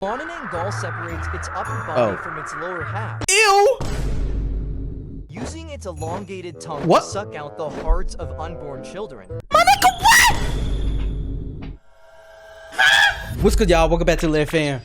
Fawn gull separates its upper body from its lower half. Ew! Using its elongated tongue What? to suck out the hearts of unborn children. My nigga, what? What's good, y'all? Welcome back to Live Fam.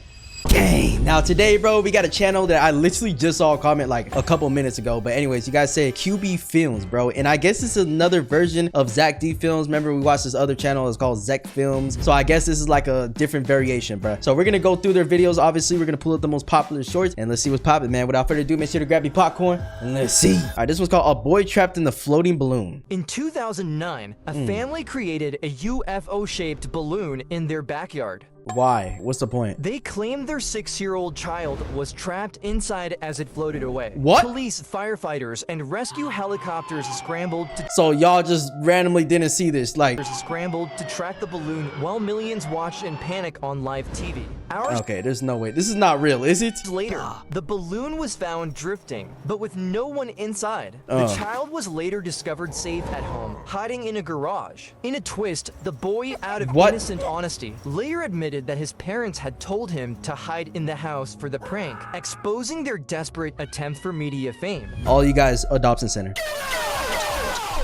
Gang. Now today, bro, we got a channel that I literally just saw a comment like a couple minutes ago. But anyways, you guys say QB Films, bro. And I guess this is another version of Zack D Films. Remember, we watched this other channel. It's called Zack Films. So I guess this is like a different variation, bro. So we're going to go through their videos. Obviously, we're going to pull up the most popular shorts and let's see what's popping, man. Without further ado, make sure to grab your popcorn and let's see. All right, this one's called A Boy Trapped in the Floating Balloon. In 2009, a family created a UFO-shaped balloon in their backyard. Why? What's the point? They claimed their 6-year-old child was trapped inside as it floated away. What? Police, firefighters, and rescue helicopters scrambled to So y'all just randomly didn't see this, like... scrambled to track the balloon while millions watched in panic on live TV. Hours Okay, there's no way. This is not real, is it? later, the balloon was found drifting, but with no one inside. The child was later discovered safe at home, hiding in a garage. In a twist, the boy, out of innocent honesty, later admitted that his parents had told him to hide in the house for the prank, exposing their desperate attempt for media fame. All you guys, adoption center.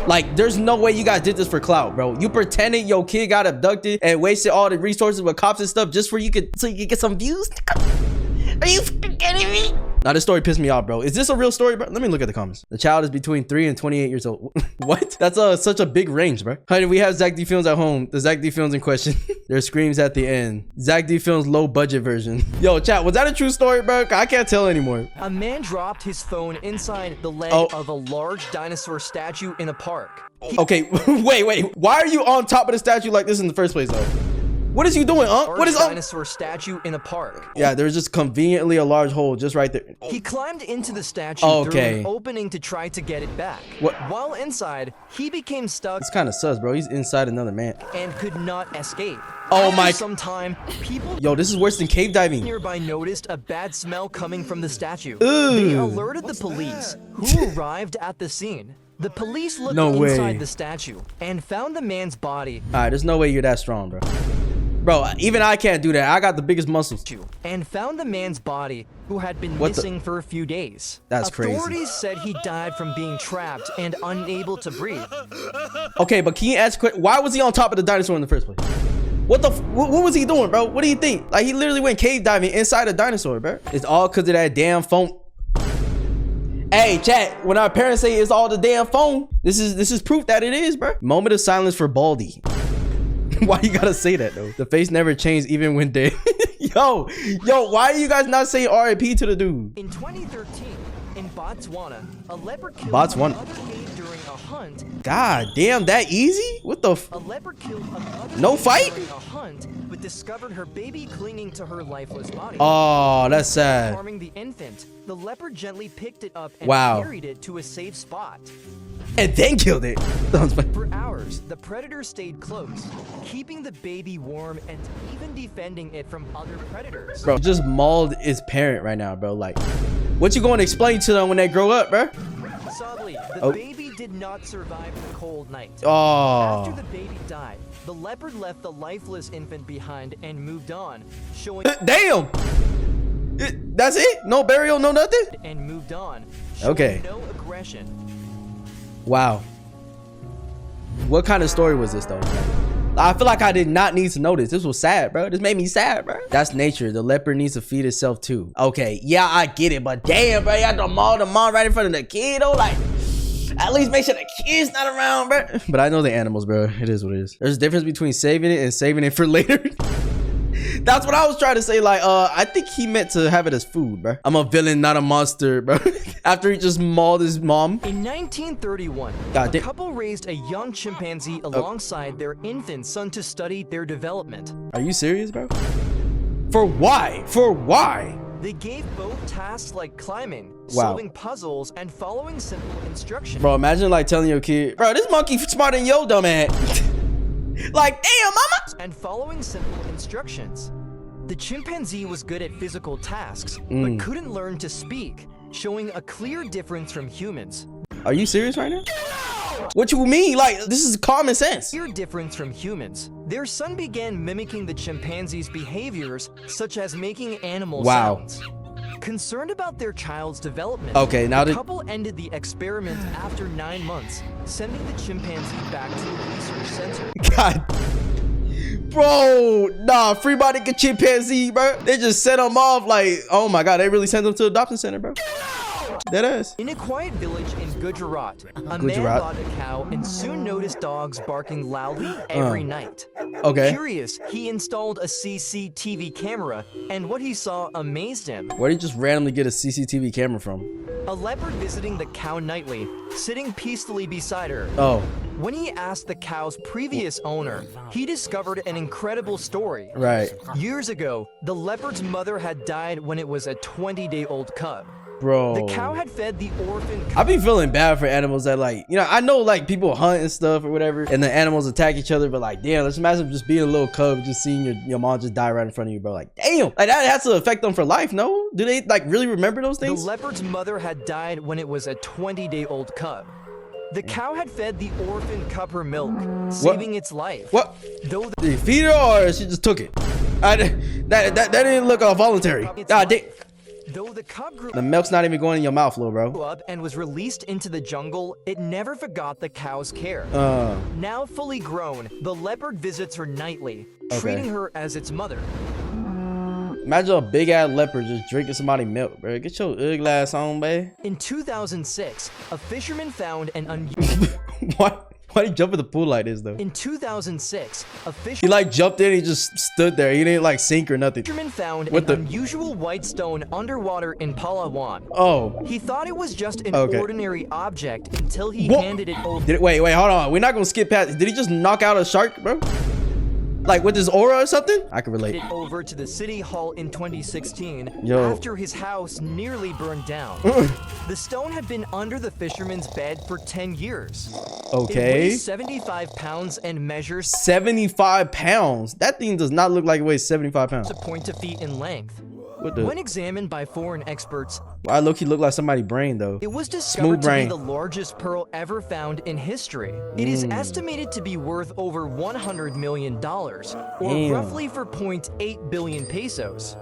Like, there's no way you guys did this for clout, bro. You pretended your kid got abducted and wasted all the resources with cops and stuff just so you could get some views? Are you kidding me? Now, this story pissed me off, bro. Is this a real story, bro? Let me look at the comments. The child is between 3 and 28 years old. What? That's such a big range, bro. Honey, we have Zack D Films at home. The Zack D Films in question. There's screams at the end. Zack D Films low budget version. Yo, chat, was that a true story, bro? I can't tell anymore. A man dropped his phone inside the leg of a large dinosaur statue in a park. Okay, wait. Why are you on top of the statue like this in the first place, though? What is you doing, What is dinosaur statue in a park? Yeah, there's just conveniently a large hole just right there. He climbed into the statue through an opening to try to get it back. What? While inside, he became stuck. It's kind of sus, bro. He's inside another man And could not escape. Oh my! After some time, people Yo, this is worse than cave diving. nearby noticed a bad smell coming from the statue. Ugh. They alerted the police, who arrived at the scene. The police looked inside the statue and found the man's body. All right, there's no way you're that strong, bro. Bro, even I can't do that. I got the biggest muscles. And found the man's body, who had been missing for a few days. That's crazy. Authorities said he died from being trapped and unable to breathe. Okay, but can you ask why was he on top of the dinosaur in the first place? What was he doing, bro? What do you think? Like, he literally went cave diving inside a dinosaur, bro. It's all because of that damn phone. Hey, chat, when our parents say it's all the damn phone, this is proof that it is, bro. Moment of silence for Baldy. Why you gotta say that, though? The face never changed even when dead. Yo, why are you guys not saying RIP to the dude? In 2013, in Botswana, a leopard killed Botswana. another ape during a hunt. God damn, that easy? What the A leopard killed another No ape fight? during a hunt, but discovered her baby clinging to her lifeless body. Oh, that's sad. Harming the infant, the leopard gently picked it up and carried it to a safe spot. And then killed it. For hours, the predator stayed close, keeping the baby warm and even defending it from other predators. Bro, just mauled his parent right now, bro. Like, what you going to explain to them when they grow up, bro? Sadly, the baby did not survive the cold night. Oh. After the baby died, the leopard left the lifeless infant behind and moved on, showing Damn. That's it? No burial, no nothing? And moved on, showing no aggression. Wow. What kind of story was this, though? I feel like I did not need to know this. This was sad, bro. This made me sad, bro. That's nature. The leopard needs to feed itself, too. Okay, yeah, I get it. But damn, bro, you have to maul the mom right in front of the kid, though? Like, at least make sure the kid's not around, bro. But I know the animals, bro. It is what it is. There's a difference between saving it and saving it for later. That's what I was trying to say. Like, I think he meant to have it as food, bro. I'm a villain, not a monster, bro. After he just mauled his mom. In 1931, a couple raised a young chimpanzee alongside their infant son to study their development. Are you serious, bro? For why? For why? They gave both tasks like climbing, solving puzzles, and following simple instructions. Bro, imagine like telling your kid, bro, this monkey smarter than your dumb ass. Like, damn, mama. And following simple instructions. The chimpanzee was good at physical tasks, but couldn't learn to speak, showing a clear difference from humans. Are you serious right now? What you mean? Like, this is common sense. Clear difference from humans. Their son began mimicking the chimpanzee's behaviors, such as making animal sounds. Concerned about their child's development, the couple ended the experiment after 9 months, sending the chimpanzee back to a research center. God. Bro, nah, free body chimpanzee, bro. They just sent him off like, oh my God, they really sent him to the adoption center, bro. That is. In a quiet village in Gujarat, a man bought a cow and soon noticed dogs barking loudly every night. Curious, he installed a CCTV camera, and what he saw amazed him. Where did he just randomly get a CCTV camera from? A leopard visiting the cow nightly, sitting peacefully beside her. When he asked the cow's previous owner, he discovered an incredible story. Years ago, the leopard's mother had died when it was a 20-day-old cub. Bro, the cow had fed the orphan. I be feeling bad for animals that, like, you know, I know like people hunt and stuff or whatever, and the animals attack each other, but like, damn, let's imagine just being a little cub, just seeing your mom just die right in front of you, bro. Like, damn, like that has to affect them for life. No, do they like really remember those things? The leopard's mother had died when it was a 20-day-old cub. The cow had fed the orphan cub her milk, saving its life. Did he feed her or she just took it? That didn't look voluntary. God damn. Though the cub grew the milk's not even going in your mouth, little bro. Up and was released into the jungle, it never forgot the cow's care. Now fully grown, the leopard visits her nightly, treating her as its mother. Imagine a big ass leopard just drinking somebody's milk, bro. Get your ugly ass on, babe. In 2006, a fisherman found an unusual. What? Why'd he jump in the pool like this, though? In 2006, a fisherman... He, like, jumped in, he just stood there. He didn't, like, sink or nothing. Fisherman found an unusual white stone underwater in Palawan. He thought it was just an ordinary object until he handed it over. Wait, hold on. We're not gonna skip past... Did he just knock out a shark, bro? Like with his aura or something? I can relate. It over to the city hall in 2016 after his house nearly burned down. The stone had been under the fisherman's bed for 10 years. It weighs 75 pounds and measures 75 pounds. That thing does not look like it weighs 75 pounds. To 0.2 feet in length. What the? When examined by foreign experts, I look-key look like somebody's brain though. It was discovered to be the largest pearl ever found in history. It is estimated to be worth over $100 million, or roughly for 0.8 billion pesos.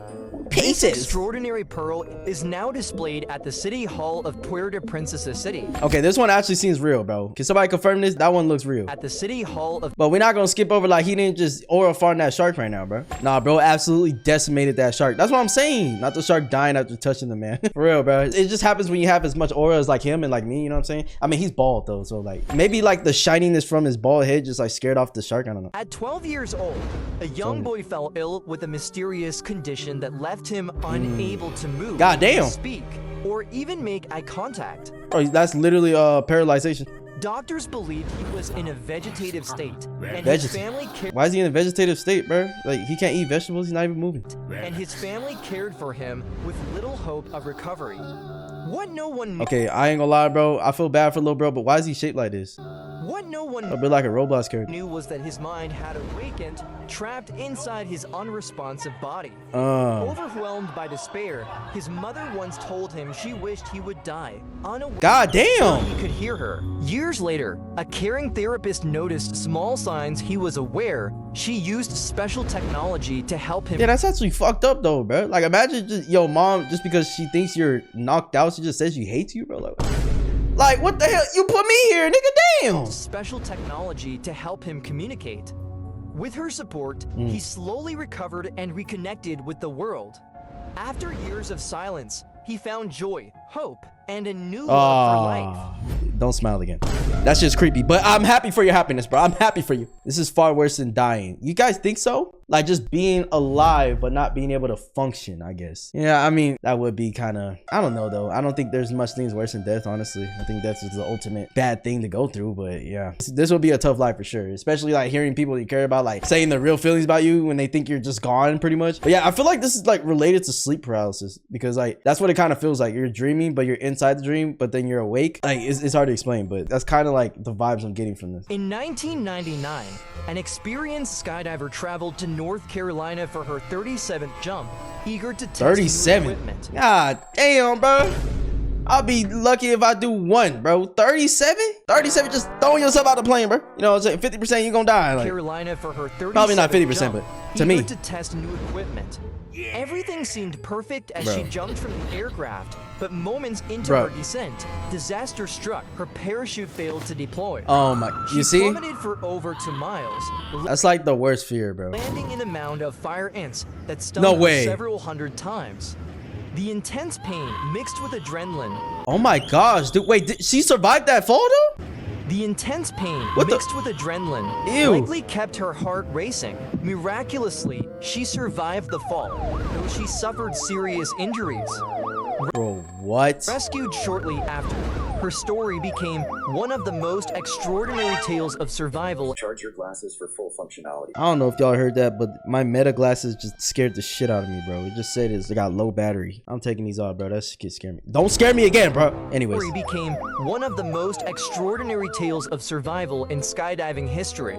This extraordinary pearl is now displayed at the City Hall of Puerto Princesa City. Okay, this one actually seems real, bro. Can somebody confirm this? That one looks real. At the City Hall of... But we're not gonna skip over like he didn't just aura farm that shark right now, bro. Nah, bro, absolutely decimated that shark. That's what I'm saying. Not the shark dying after touching the man. For real, bro. It just happens when you have as much aura as like him and like me, you know what I'm saying? I mean, he's bald though, so like maybe like the shininess from his bald head just like scared off the shark. I don't know. At 12 years old, a young boy fell ill with a mysterious condition that left him unable to move, speak, or even make eye contact. Oh, that's literally paralyzation. Doctors believed he was in a vegetative state, and his family cared. Why is he in a vegetative state, bro? Like he can't eat vegetables. He's not even moving. And his family cared for him with little hope of recovery. What no one knew. Okay, I ain't gonna lie, bro. I feel bad for little bro, but why is he shaped like this? What no one a bit like a Roblox character. Knew was that his mind had awakened, trapped inside his unresponsive body. Overwhelmed by despair, his mother once told him she wished he would die, unaware. God damn! He could hear her. Years later, a caring therapist noticed small signs he was aware. She used special technology to help him. Yeah, that's actually fucked up though, bro. Like imagine just your mom, just because she thinks you're knocked out, she just says she hates you, bro. Like what the hell? You put me here, nigga, damn! Special technology to help him communicate. With her support, he slowly recovered and reconnected with the world. After years of silence, he found joy, hope, and a new love for life. Don't smile again. That's just creepy. But I'm happy for your happiness, bro. I'm happy for you. This is far worse than dying. You guys think so? Like just being alive but not being able to function, I guess. Yeah, I mean, that would be kind of, I don't know though. I don't think there's much things worse than death, honestly. I think death is the ultimate bad thing to go through, but yeah. This would be a tough life for sure. Especially like hearing people you care about like saying their real feelings about you when they think you're just gone pretty much. But yeah, I feel like this is like related to sleep paralysis because like that's what it kind of feels like. You're dreaming, but you're inside the dream, but then you're awake. Like it's hard to explain, but that's kind of like the vibes I'm getting from this. In 1999, an experienced skydiver traveled to North Carolina for her 37th jump, eager to test 37. equipment. God damn, bro. I'll be lucky if I do one, bro. 37? 37, just throwing yourself out the plane, bro. You know what I'm saying? 50% you're gonna die. Like, Carolina for her 37th probably not 50%, jump, but to me. eager to test new equipment. Everything seemed perfect as she jumped from the aircraft, but moments into her descent, disaster struck. Her parachute failed to deploy. Oh my, you see? She plummeted for over 2 miles. That's like the worst fear, bro. Landing in a mound of fire ants that stung her several hundred times. The intense pain mixed with adrenaline. Oh my gosh, dude, wait, did she survive that fall though? The intense pain mixed with adrenaline likely kept her heart racing. Miraculously, she survived the fall, though she suffered serious injuries. Bro, what? Rescued shortly after, her story became one of the most extraordinary tales of survival. Charge your glasses for full functionality. I don't know if y'all heard that, but my Meta glasses just scared the shit out of me, bro. It just said they got low battery. I'm taking these off, bro. That shit scared me. Don't scare me again, bro. Anyways. Story became one of the most extraordinary tales of survival in skydiving history.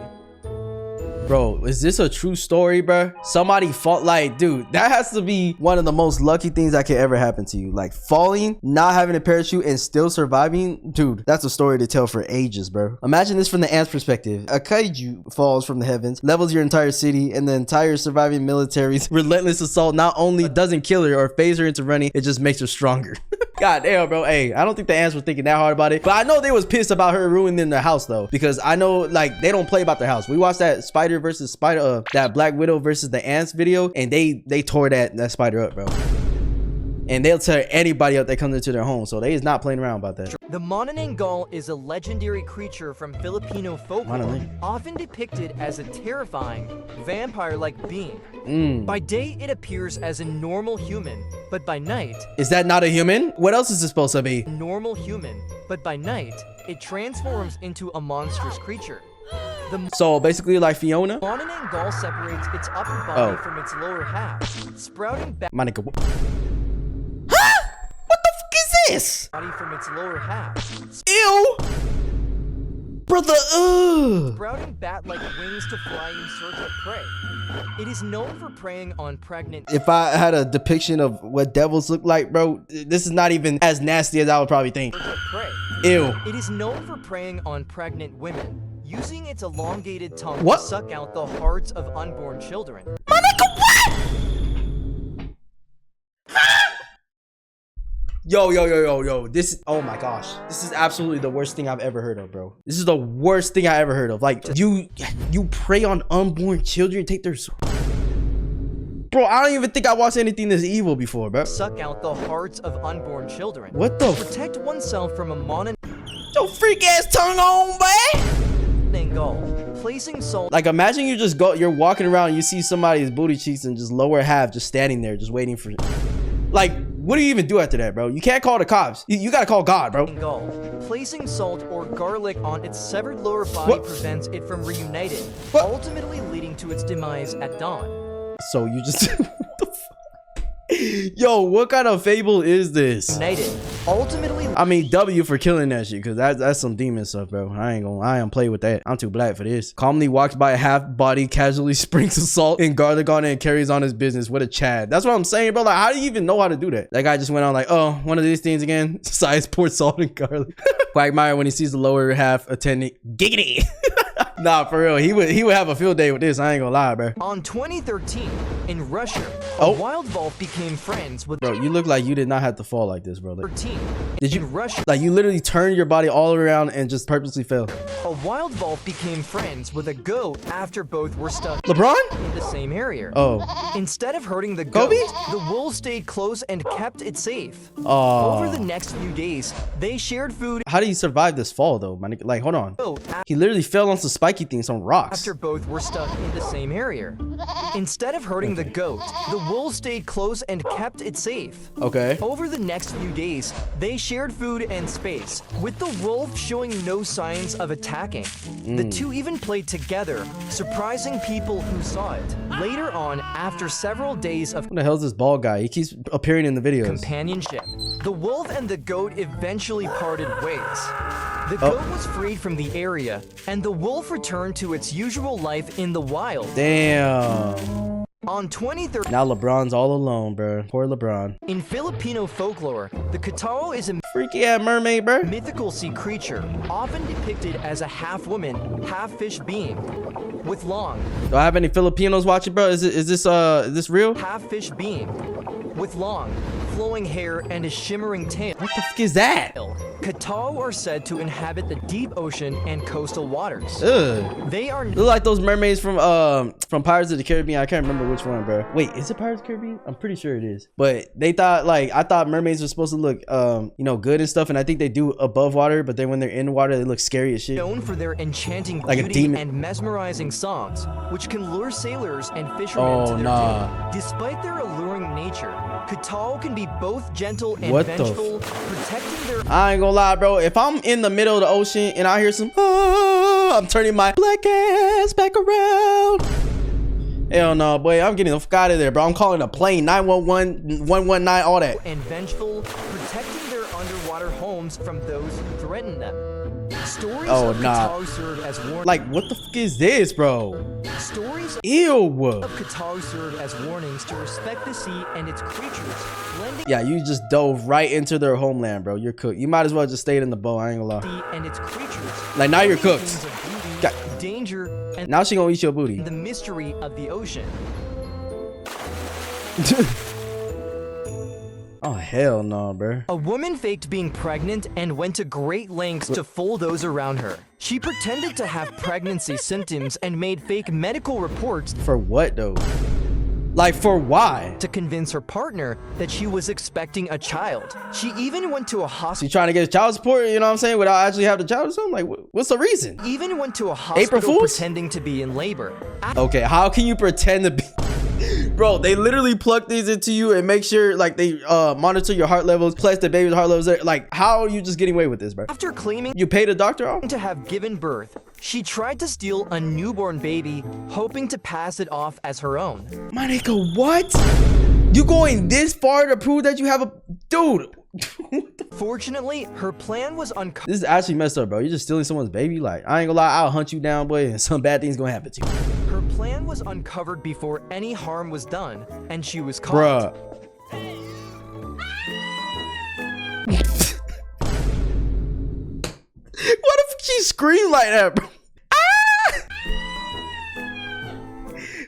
Bro, is this a true story, bro? Somebody fought, like, dude, that has to be one of the most lucky things that could ever happen to you. Like, falling, not having a parachute, and still surviving. Dude, that's a story to tell for ages, bro. Imagine this from the ant's perspective. A kaiju falls from the heavens, levels your entire city, and the entire surviving military's relentless assault not only doesn't kill her or phase her into running, it just makes her stronger. God damn, bro. Hey, I don't think the ants were thinking that hard about it, but I know they was pissed about her ruining their house, though, because I know, like, they don't play about their house. We watched that Spider versus Spider, that Black Widow versus the ants video, and they tore that spider up, bro. And they'll tear anybody up that comes into their home, so they is not playing around about that. The manananggal is a legendary creature from Filipino folklore, often depicted as a terrifying, vampire-like being. By day, it appears as a normal human, but by night... Is that not a human? What else is it supposed to be? Normal human, but by night, it transforms into a monstrous creature. So basically like Fiona? The manananggal separates its upper body from its lower half, sprouting back... Huh? What the fuck is this? Body from its lower half. Ew! Brother, Sprouting bat-like wings to fly in search of prey. It is known for preying on pregnant... If I had a depiction of what devils look like, bro, this is not even as nasty as I would probably think. Ew. It is known for preying on pregnant women, using its elongated tongue to suck out the hearts of unborn children. My nigga, what? Yo, this is, oh my gosh, this is absolutely the worst thing I've ever heard of, bro. This is the worst thing I ever heard of. Like, you prey on unborn children, take their... Bro, I don't even think I watched anything this evil before, bro. Suck out the hearts of unborn children. What the... Protect oneself from a Yo, freak ass tongue on, manananggal. Placing salt... Like, imagine you're walking around and you see somebody's booty cheeks and just lower half just standing there, just waiting for... Like, what do you even do after that, bro? You can't call the cops. You gotta call God, bro. Placing salt or garlic on its severed lower body prevents it from reuniting, ultimately leading to its demise at dawn. So you just... What the fuck? Yo, what kind of fable is this? Ultimately, I mean, W for killing that shit, because that's some demon stuff, bro. I ain't play with that. I'm too black for this. Calmly walks by a half body, casually sprinkles salt and garlic on it, and carries on his business. What a Chad. That's what I'm saying, bro. Like, how do you even know how to do that? That guy just went on like, oh, one of these things again. Size poured salt and garlic. Quagmire, when he sees the lower half attending, giggity. Nah, for real, he would have a field day with this. I ain't gonna lie, bro. On 2013, in Russia, a wild wolf became friends with... Bro, you look like you did not have to fall like this, bro. Like, did you... Russia, like, you literally turned your body all around and just purposely fell. A wild wolf became friends with a goat after both were stuck LeBron? in the same area. Oh. Instead of hurting the goat, the wolf stayed close and kept it safe. Over the next few days, they shared food. How do you survive this fall, though, my nigga? Like, hold on. He literally fell on some spiky things on rocks. After both were stuck in the same area. Instead of hurting the goat, the wolf stayed close and kept it safe. Okay. Over the next few days, they shared food and space, with the wolf showing no signs of attacking. The two even played together, surprising people who saw it. Later on, after several days of... What the hell is this bald guy? He keeps appearing in the videos. Companionship. The wolf and the goat eventually parted ways. The goat was freed from the area, and the wolf returned to its usual life in the wild. Damn. On 23rd, Now LeBron's all alone, bro. Poor LeBron. in Filipino folklore, the Clout is a Freaky ass mermaid, bro. mythical sea creature, often depicted as a half-woman, half-fish being, with long, Do I have any Filipinos watching, bro? Is this real? half-fish being, with long, flowing hair and a shimmering tail. What the fuck is that? Clout are said to inhabit the deep ocean and coastal waters. Ugh. They are Look like those mermaids from Pirates of the Caribbean. I can't remember which one, bro. Wait, is it Pirates of the Caribbean? I'm pretty sure it is. But they thought, like, I thought mermaids were supposed to look you know, good and stuff, and I think they do above water, but then when they're in the water they look scary as shit. known for their enchanting Like a beauty demon. and mesmerizing songs, which can lure sailors and fishermen to Oh their nah. doom. Despite their alluring nature, Clout can be both gentle and What the vengeful, protecting their I ain't gonna lie, bro. If I'm in the middle of the ocean and I hear some I'm turning my black ass back around. Hell no, boy. I'm getting the fuck out of there, bro. I'm calling a plane, 911, 119, all that. and vengeful, protecting their underwater homes from those who threaten them. Stories Oh, of nah. Clout serve as warnings. Like, what the fuck is this, bro? Stories Ew. of Clout serve as warnings to respect the sea and its creatures, blending Yeah, you just dove right into their homeland, bro. You're cooked. You might as well just stayed in the boat. I ain't gonna lie. the sea and its creatures. Like, now you're blending cooked. themes of beauty, God. danger, and Now she gonna eat your booty. the mystery of the ocean. Oh, hell no, bro. A woman faked being pregnant and went to great lengths to fool those around her. She pretended to have pregnancy symptoms and made fake medical reports For what, though? Like, for why? to convince her partner that she was expecting a child. She even went to a She hospital. trying to get child support, you know what I'm saying, without actually having the child or something? Like, what's the reason? Even went to a April hospital Fools? pretending to be in labor. Okay, how can you pretend to be... Bro, they literally plug these into you and make sure, like, they monitor your heart levels, plus the baby's heart levels. Like, how are you just getting away with this, bro? After claiming You paid a doctor off? to have given birth, she tried to steal a newborn baby, hoping to pass it off as her own. My nigga, what? You going this far to prove that you have a... Dude. Fortunately, her plan was uncovered. This is actually messed up, bro. You're just stealing someone's baby. Like, I ain't gonna lie, I'll hunt you down, boy, and some bad things gonna happen to you. Her plan was uncovered before any harm was done, and she was caught. Bruh. What if she screamed like that, bro? Ah!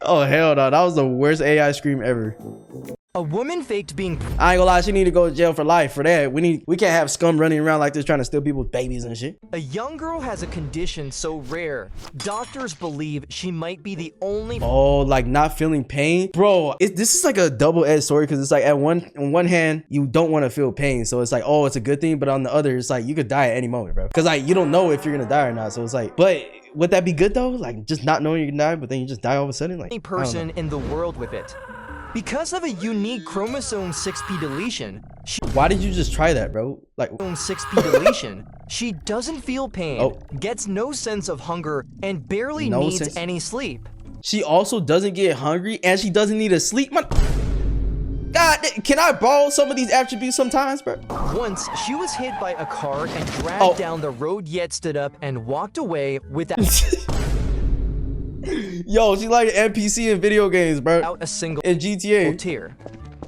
Oh, hell no. That was the worst AI scream ever. A woman faked being I ain't gonna lie, she need to go to jail for life for that. We can't have scum running around like this trying to steal people's babies and shit. A young girl has a condition so rare, doctors believe she might be the only Oh, like not feeling pain, bro. This is like a double-edged sword because it's like on one hand you don't want to feel pain, so it's like, oh, it's a good thing, but on the other it's like you could die at any moment, bro, because like you don't know if you're gonna die or not. So it's like, but would that be good though? Like just not knowing you can die, but then you just die all of a sudden? Like, I don't person know. in the world with it. Because of a unique chromosome 6p deletion, Why did you just try that, bro? Like, she doesn't feel pain, Oh. gets no sense of hunger, and barely No needs sense- any sleep. she also doesn't get hungry and she doesn't need to sleep. God, can I borrow some of these attributes sometimes, bro? Once, she was hit by a car and dragged Oh. down the road, yet stood up and walked away without Yo, she like an NPC in video games, bro. a single In GTA. tear.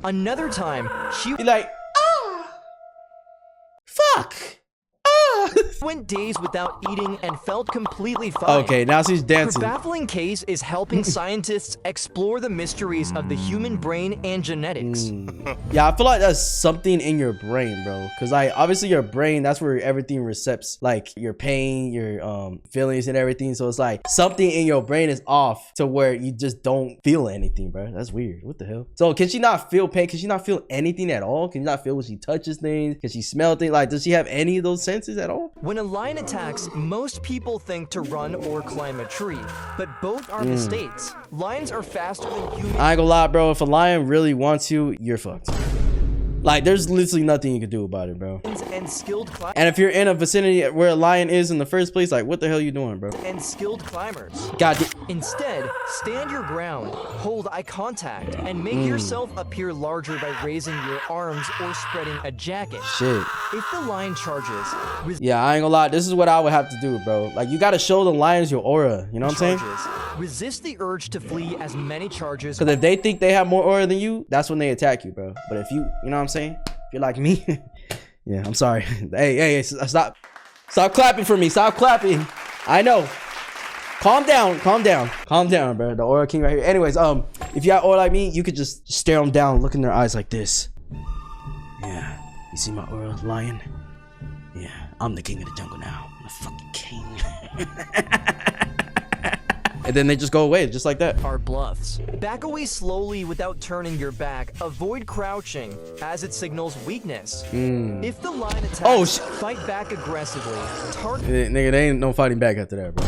Another time, she Be like, fuck. went days without eating and felt completely fine. Okay, now she's Her dancing. baffling case is helping scientists explore the mysteries of the human brain and genetics. Yeah, I feel like that's something in your brain, bro. Cause like obviously your brain, that's where everything recepts like your pain, your feelings and everything. So it's like something in your brain is off to where you just don't feel anything, bro. That's weird. What the hell? So can she not feel pain? Can she not feel anything at all? Can she not feel when she touches things? Can she smell things? Like, does she have any of those senses at all? When a lion attacks, most people think to run or climb a tree, but both are mistakes. Lions are faster than humans I ain't gonna lie, bro. If a lion really wants you, you're fucked. Like, there's literally nothing you can do about it, bro. and skilled And if you're in a vicinity where a lion is in the first place, like, what the hell you doing, bro? climbers. God damn. Instead, stand your ground, hold eye contact, and make yourself appear larger by raising your arms or spreading a jacket. Shit. If the lion charges, Yeah, I ain't gonna lie. This is what I would have to do, bro. Like, you gotta show the lions your aura. You know what I'm saying? resist the urge to flee as many charges. Because if they think they have more aura than you, that's when they attack you, bro. But if you know what I'm saying? If you're like me, yeah, I'm sorry. Hey, stop clapping for me. Stop clapping. I know. Calm down, bro. The aura king right here. Anyways, if you got aura like me, you could just stare them down, look in their eyes like this. Yeah, you see my aura, lion? Yeah, I'm the king of the jungle now. I'm the fucking king. And then they just go away, just like that. Are bluffs. Back away slowly without turning your back. Avoid crouching, as it signals weakness. If the lion attacks, fight back aggressively. Nigga, they ain't no fighting back after that, bro.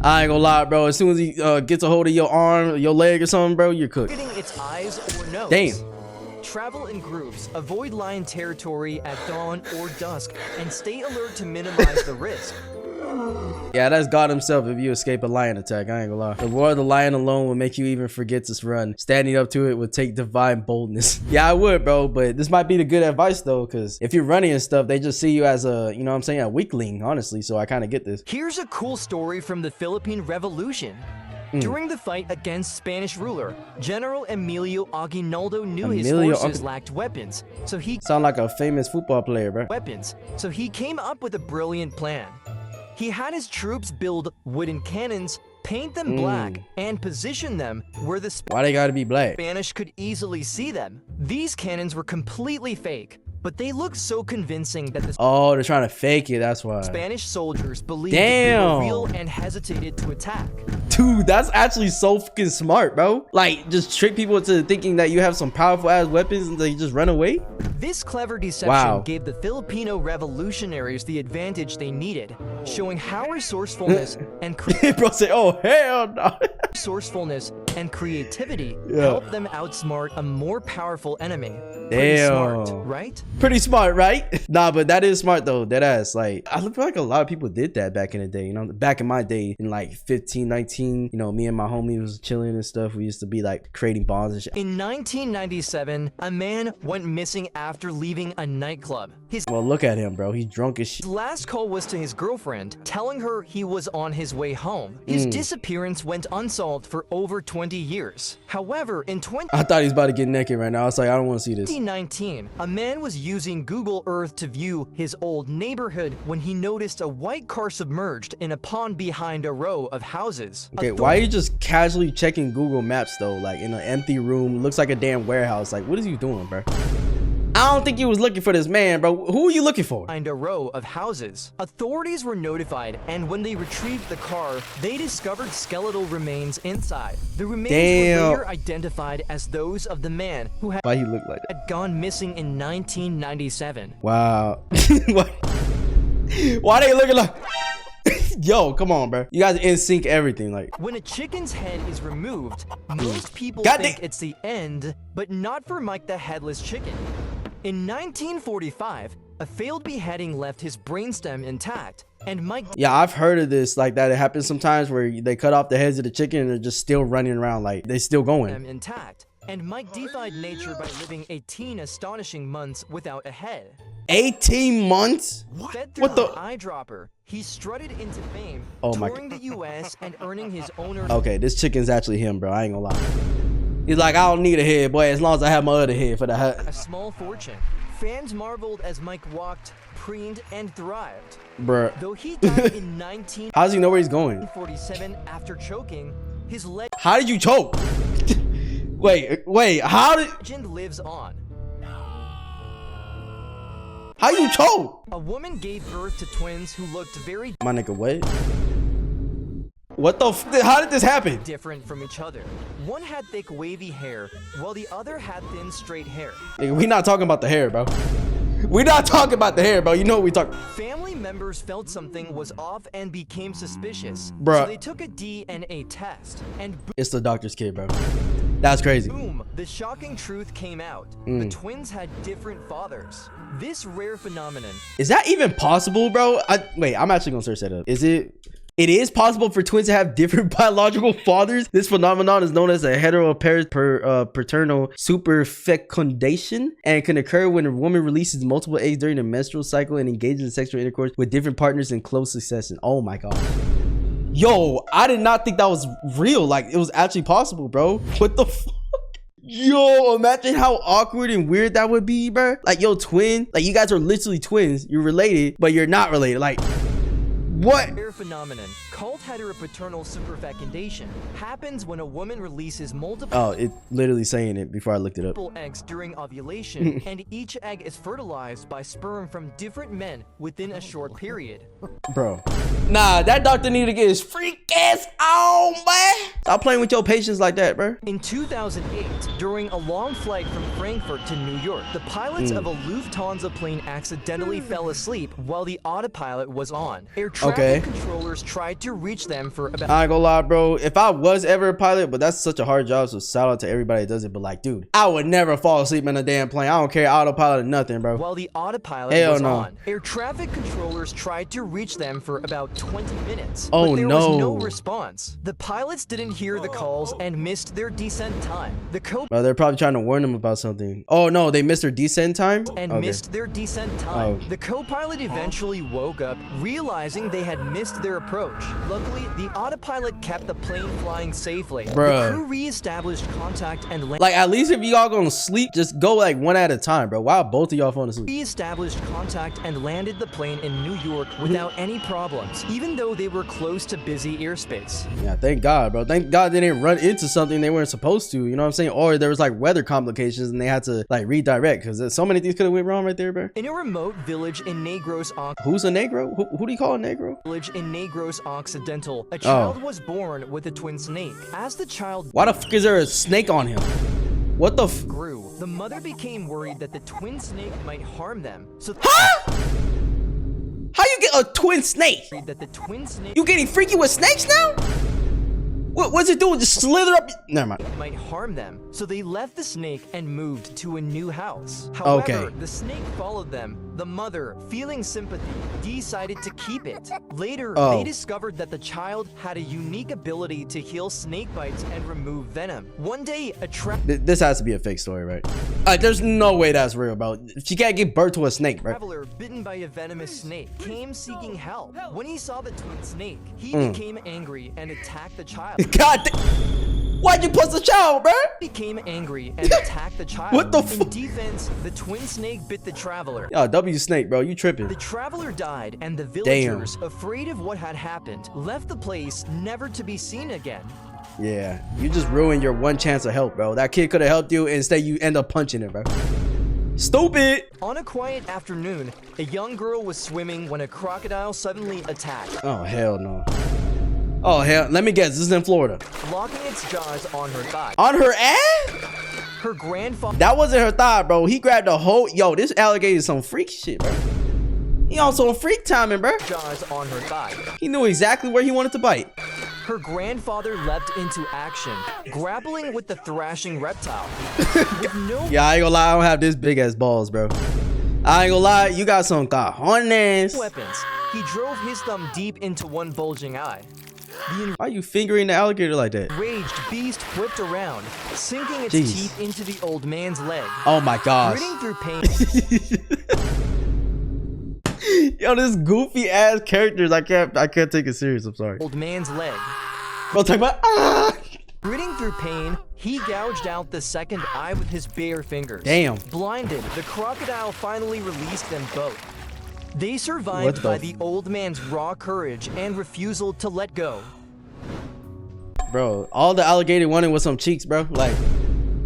I ain't gonna lie, bro. As soon as he gets a hold of your arm, your leg or something, bro, you're cooked. Targeting its eyes or nose. Damn. Travel in groups, avoid lion territory at dawn or dusk, and stay alert to minimize the risk. Yeah, that's God himself if you escape a lion attack. I ain't gonna lie. The roar of the lion alone will make you even forget to run. Standing up to it would take divine boldness. Yeah, I would, bro. But this might be the good advice, though, because if you're running and stuff, they just see you as a, you know what I'm saying, a weakling, honestly. So I kind of get this. Here's a cool story from the Philippine Revolution. During the fight against Spanish ruler, General Emilio Aguinaldo knew his forces lacked weapons, so he sound like a famous football player, bro. So he came up with a brilliant plan. He had his troops build wooden cannons, paint them black, and position them where the Why they gotta be black? Spanish could easily see them. These cannons were completely fake, but they looked so convincing that the they're trying to fake it, that's why. Spanish soldiers believed they were real and hesitated to attack. Dude, that's actually so fucking smart, bro. Like, just trick people into thinking that you have some powerful ass weapons and they just run away. This clever deception gave the Filipino revolutionaries the advantage they needed, showing how resourcefulness and bro say, oh hell no. Resourcefulness and creativity helped them outsmart a more powerful enemy. Damn. Smart, right? Pretty smart, right? Nah, but that is smart though. That ass. Like, I feel like a lot of people did that back in the day. You know, back in my day, in like 15, 19, you know, me and my homie was chilling and stuff. We used to be like creating bonds and shit. In 1997, a man went missing after leaving a nightclub. Well, look at him, bro. He's drunk as shit. His last call was to his girlfriend, telling her he was on his way home. His disappearance went unsolved for over 20 years. However, in I thought he was about to get naked right now. I was like, I don't want to see this. 2019, a man was using Google Earth to view his old neighborhood when he noticed a white car submerged in a pond behind a row of houses. Okay, why are you just casually checking Google Maps though? Like in an empty room, looks like a damn warehouse. Like, what is you doing, bro? I don't think you was looking for this man, bro. Who are you looking for? Behind a row of houses. Authorities were notified, and when they retrieved the car, they discovered skeletal remains inside. The remains were later identified as those of the man who had, why he looked like that? Had gone missing in 1997. Wow. Why they looking like... Yo, come on, bro. You guys in sync everything. Like, when a chicken's head is removed, most people think it's the end, but not for Mike the headless chicken. In 1945, a failed beheading left his brainstem intact, and Mike... Yeah, I've heard of this like that. It happens sometimes where they cut off the heads of the chicken and they're just still running around like they're still going. Intact, and Mike defied nature by living 18 astonishing months without a head. 18 months? What the eyedropper? He strutted into fame, touring the U.S. and earning his own... Okay, this chicken's actually him, bro. I ain't gonna lie. He's like, I don't need a head, boy, as long as I have my other head for the head. A small fortune. Fans marveled as Mike walked, preened, and thrived. Bruh. Though he died in 19... How does he know where he's going? 47 after choking, his leg... How did you choke? wait, how did... Legend lives on. How you choke? A woman gave birth to twins who looked very... My nigga, what? What the f... How did this happen? Different from each other. One had thick wavy hair, while the other had thin straight hair. Nigga, we not talking about the hair, bro. We not talking about the hair, bro. You know what we talking... Family members felt something was off and became suspicious. Bruh. So they took a DNA test, and... It's the doctor's kid, bro. That's crazy. Boom, the shocking truth came out. The twins had different fathers. This rare phenomenon... Is that even possible, bro? Wait, I'm actually gonna search that up. Is it... It is possible for twins to have different biological fathers. This phenomenon is known as a paternal superfecundation and can occur when a woman releases multiple eggs during the menstrual cycle and engages in sexual intercourse with different partners in close succession. Oh my god. Yo, I did not think that was real. Like, it was actually possible, bro. What the fuck? Yo, imagine how awkward and weird that would be, bro. Like, yo, twin. Like, you guys are literally twins. You're related, but you're not related. Like, what? Rare phenomenon called heteropaternal superfecundation happens when a woman releases multiple It literally saying it before I looked it up. eggs during ovulation, and each egg is fertilized by sperm from different men within a short period. Bro. Nah, that doctor need to get his freak ass on, man. Stop playing with your patients like that, bro. In 2008, during a long flight from Frankfurt to New York, the pilots of a Lufthansa plane accidentally fell asleep while the autopilot was on. Air traffic controllers tried to reach them for about... I ain't gonna lie, bro. If I was ever a pilot, but that's such a hard job, so shout out to everybody that does it. But like, dude, I would never fall asleep in a damn plane. I don't care autopilot or nothing, bro. While the autopilot was on, air traffic controllers tried to reach them for about 20 minutes. But there was no response. The pilots didn't hear the calls and missed their descent time. Bro, they're probably trying to warn them about something. Oh no, they missed their descent time? Missed their descent time. The co-pilot eventually woke up, realizing they had missed their approach. Luckily, the autopilot kept the plane flying safely. Bruh. The crew re-established contact and landed. Like, at least if y'all gonna sleep, just go like one at a time, bro. Why are both of y'all falling asleep? Re-established contact and landed the plane in New York without any problems, even though they were close to busy airspace. Yeah, thank God, bro. Thank God they didn't run into something they weren't supposed to. You know what I'm saying? Or there was like weather complications and they had to like redirect, because so many things could have went wrong right there, bro. In a remote village in Negros Who's a Negro? Who do you call a Negro? Village in Negros Occidental, a child was born with a twin snake. As the child Why the fuck is there a snake on him? What the f— grew, the mother became worried that the twin snake might harm them. So Huh? How you get a twin snake? that the twin snake You getting freaky with snakes now? What's it doing? Just slither up? Never mind. might harm them. So they left the snake and moved to a new house. However, the snake followed them. The mother, feeling sympathy, decided to keep it. Later, they discovered that the child had a unique ability to heal snake bites and remove venom. One day, This has to be a fake story, right? There's no way that's real, bro. She can't give birth to a snake, bro. traveler bitten by a venomous snake came seeking help. When he saw the twin snake, he became angry and attacked the child. God, why'd you push the child, bro? Became angry and attacked the child. What the In defense, the twin snake bit the traveler. Yo, W snake, bro. You tripping? The traveler died, and the villagers, afraid of what had happened, left the place never to be seen again. Yeah, you just ruined your one chance of help, bro. That kid could have helped you, and instead you end up punching it, bro. Stupid. On a quiet afternoon, a young girl was swimming when a crocodile suddenly attacked. Oh, hell no. Oh, hell. Let me guess. This is in Florida. Locking its jaws on her thigh. On her ass? Her grandfather... That wasn't her thigh, bro. He grabbed the whole... Yo, this alligator is some freak shit, bro. He on some freak timing, bro. Jaws on her thigh. He knew exactly where he wanted to bite. Her grandfather leapt into action, grappling with the thrashing reptile. With no Yeah, I ain't gonna lie. I don't have this big ass balls, bro. I ain't gonna lie. You got some cojones. weapons, he drove his thumb deep into one bulging eye. The Why are you fingering the alligator like that? enraged beast whipped around, sinking its teeth into the old man's leg. Oh my gosh. Gritting through pain. Yo, this goofy ass characters. I can't take it serious. I'm sorry. Old man's leg. Bro, talk about Gritting through pain, he gouged out the second eye with his bare fingers. Damn. Blinded, the crocodile finally released them both. They survived by the old man's raw courage and refusal to let go. Bro, all the alligator wanted was some cheeks, bro. Like,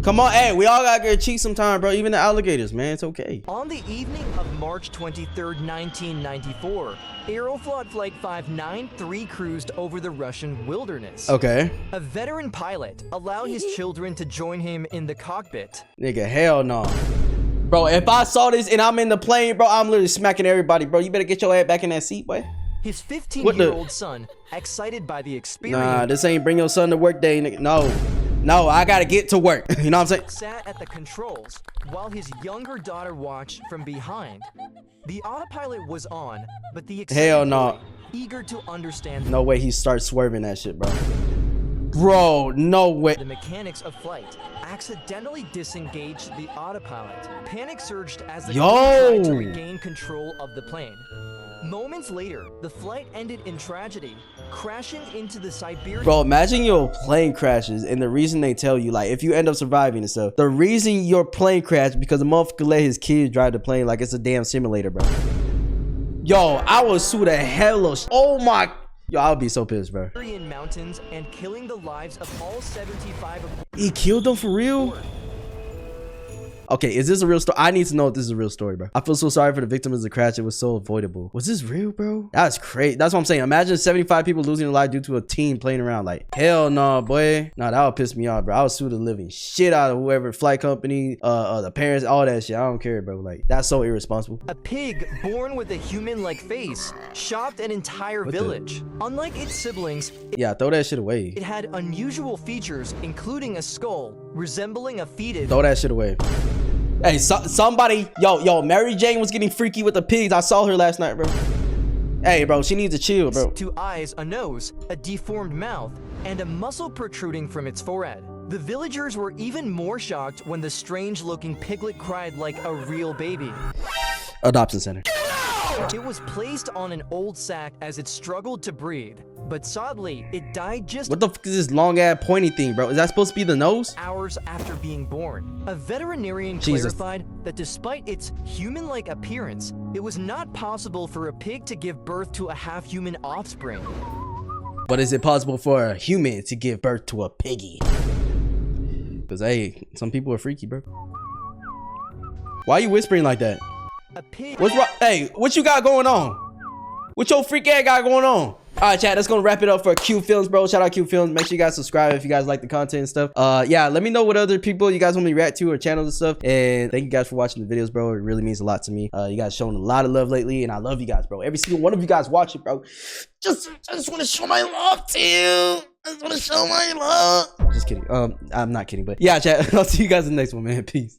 come on, hey, we all gotta get cheeks sometime, bro. Even the alligators, man, it's okay. On the evening of March 23rd, 1994, Aeroflot Flight 593 cruised over the Russian wilderness. Okay. A veteran pilot allowed his children to join him in the cockpit. Nigga, hell no. Bro, if I saw this and I'm in the plane, bro, I'm literally smacking everybody, bro. You better get your ass back in that seat, boy. His 15-year-old son, excited by the experience, Nah, this ain't bring your son to work day, nigga. No, I gotta get to work. You know what I'm saying? sat at the controls while his younger daughter watched from behind. The autopilot was on, but the Hell no. eager to understand No way he starts swerving that shit, bro. Bro, no way. the mechanics of flight, accidentally disengaged the autopilot. Panic surged as the crew tried to regain control of the plane. Moments later, the flight ended in tragedy, crashing into the Siberian. Bro, imagine your plane crashes and the reason they tell you, like, if you end up surviving and stuff, the reason your plane crashed because the motherfucker let his kids drive the plane like it's a damn simulator, bro. Yo, I would sue the hell of. Oh my. Yo, I would be so pissed, bro. Mountains and killing the lives of all 75 of He killed them for real? Okay, is this a real story? I need to know if this is a real story, bro. I feel so sorry for the victims of the crash. It was so avoidable. Was this real, bro? That's crazy. That's what I'm saying. Imagine 75 people losing their life due to a team playing around. Like, hell no, boy. Nah, that would piss me off, bro. I would sue the living shit out of whoever, flight company, the parents, all that shit. I don't care, bro. Like, that's so irresponsible. A pig born with a human-like face shocked an entire village. Unlike its siblings, Yeah, throw that shit away. it had unusual features, including a skull resembling a fetus. Throw that shit away. Hey, somebody, yo, Mary Jane was getting freaky with the pigs. I saw her last night, bro. Hey, bro, she needs to chill, bro. 2 eyes, a nose, a deformed mouth, and a muscle protruding from its forehead. The villagers were even more shocked when the strange-looking piglet cried like a real baby. Adoption center. It was placed on an old sack as it struggled to breathe, but sadly, it died just What the fuck is this long ass pointy thing, bro? Is that supposed to be the nose? hours after being born. A veterinarian Jesus. clarified that despite its human-like appearance, it was not possible for a pig to give birth to a half-human offspring. But is it possible for a human to give birth to a piggy? Because, hey, some people are freaky, bro. Why are you whispering like that? A pig. What's wrong? Hey, what you got going on? What your freak ass got going on? All right, chat, that's gonna wrap it up for Q Films, bro. Shout out Q Films. Make sure you guys subscribe if you guys like the content and stuff. Yeah, let me know what other people you guys want me to react to or channels and stuff. And thank you guys for watching the videos, bro. It really means a lot to me. You guys showing a lot of love lately, and I love you guys, bro. Every single one of you guys watch it, bro. I just want to show my love to you. I just want to show my love. Just kidding. I'm not kidding, but yeah, chat. I'll see you guys in the next one, man. Peace.